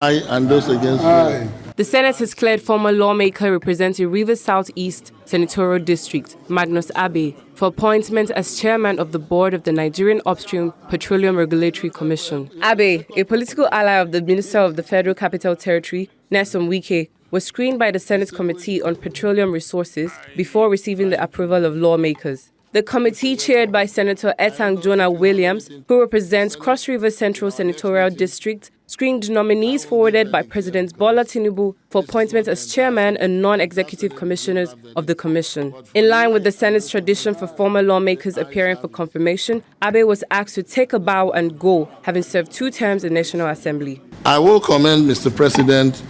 Aye, and those against aye. The Senate has cleared former lawmaker representing Rivers South-East Senatorial District, Magnus Abe, for appointment as chairman of the board of the Nigerian Upstream Petroleum Regulatory Commission. Abe, a political ally of the Minister of the Federal Capital Territory, Nyesom Wike, was screened by the Senate Committee on Petroleum Resources before receiving the approval of lawmakers. The committee, chaired by Senator Etang Jonah Williams, who represents Cross River Central Senatorial District, screened nominees forwarded by President Bola Tinubu for appointment as chairman and non-executive commissioners of the commission. In line with the Senate's tradition for former lawmakers appearing for confirmation, Abe was asked to take a bow and go, having served 2 terms in National Assembly. I will commend Mr. President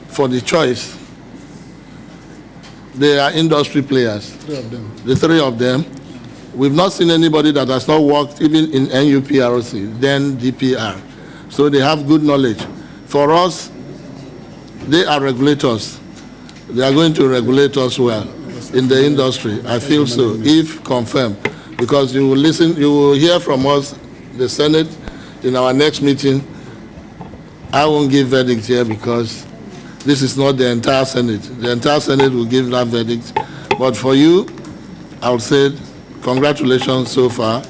for the choice. They are industry players, 3 of them. the 3 of them. We've not seen anybody that has not worked even in NUPRC, then DPR. So they have good knowledge. For us, they are regulators. They are going to regulate us well in the industry. I feel so, if confirmed. Because you will hear from us, the Senate, in our next meeting. I won't give verdict here because this is not the entire Senate. The entire Senate will give that verdict. But for you, I would say, congratulations so far.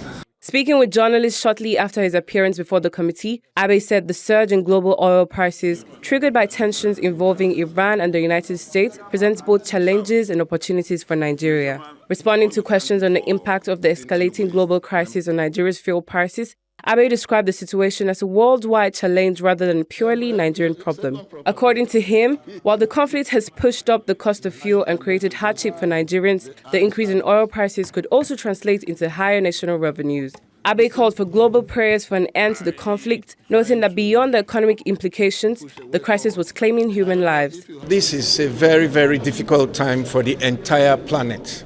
Speaking with journalists shortly after his appearance before the committee, Abe said the surge in global oil prices, triggered by tensions involving Iran and the United States, presents both challenges and opportunities for Nigeria. Responding to questions on the impact of the escalating global crisis on Nigeria's fuel prices, Abe described the situation as a worldwide challenge rather than a purely Nigerian problem. According to him, while the conflict has pushed up the cost of fuel and created hardship for Nigerians, the increase in oil prices could also translate into higher national revenues. Abe called for global prayers for an end to the conflict, noting that beyond the economic implications, the crisis was claiming human lives. This is a very, very difficult time for the entire planet.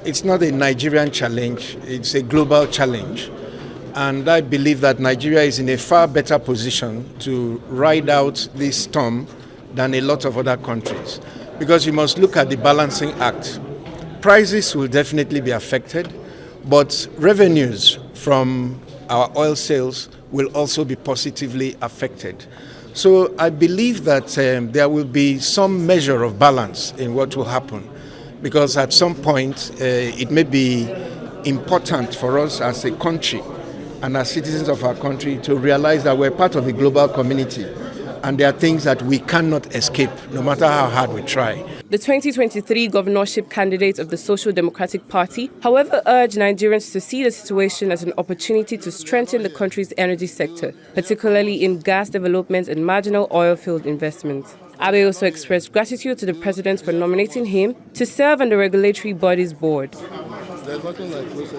It's not a Nigerian challenge, it's a global challenge. And I believe that Nigeria is in a far better position to ride out this storm than a lot of other countries. Because you must look at the balancing act. Prices will definitely be affected, but revenues from our oil sales will also be positively affected. So I believe that there will be some measure of balance in what will happen. Because at some point, it may be important for us as a country and as citizens of our country to realize that we're part of a global community and there are things that we cannot escape, no matter how hard we try. The 2023 governorship candidate of the Social Democratic Party, however, urged Nigerians to see the situation as an opportunity to strengthen the country's energy sector, particularly in gas development and marginal oil field investments. Abe also expressed gratitude to the president for nominating him to serve on the regulatory body's board.